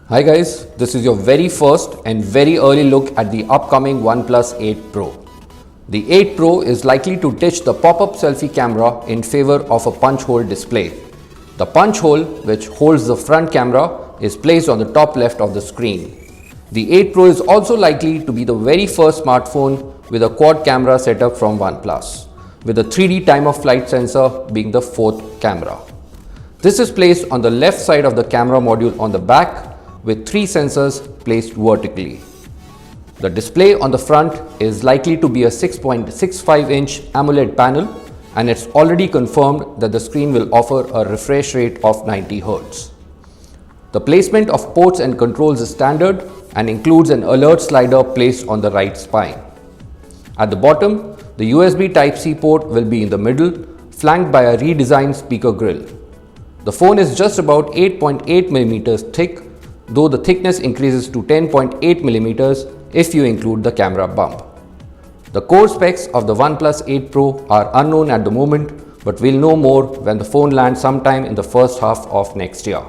Hi guys, this is your very first and very early look at the upcoming OnePlus 8 Pro. The 8 Pro is likely to ditch the pop-up selfie camera in favor of a punch hole display. The punch hole, which holds the front camera, is placed on the top left of the screen. The 8 Pro is also likely to be the very first smartphone with a quad camera setup from OnePlus, with a 3D time-of-flight sensor being the fourth camera. This is placed on the left side of the camera module on the back, with 3 sensors placed vertically. The display on the front is likely to be a 6.65-inch AMOLED panel, and it's already confirmed that the screen will offer a refresh rate of 90 Hz. The placement of ports and controls is standard and includes an alert slider placed on the right spine. At the bottom, the USB Type-C port will be in the middle, flanked by a redesigned speaker grille. The phone is just about 8.8mm thick, though the thickness increases to 10.8mm if you include the camera bump. The core specs of the OnePlus 8 Pro are unknown at the moment, but we'll know more when the phone lands sometime in the first half of next year.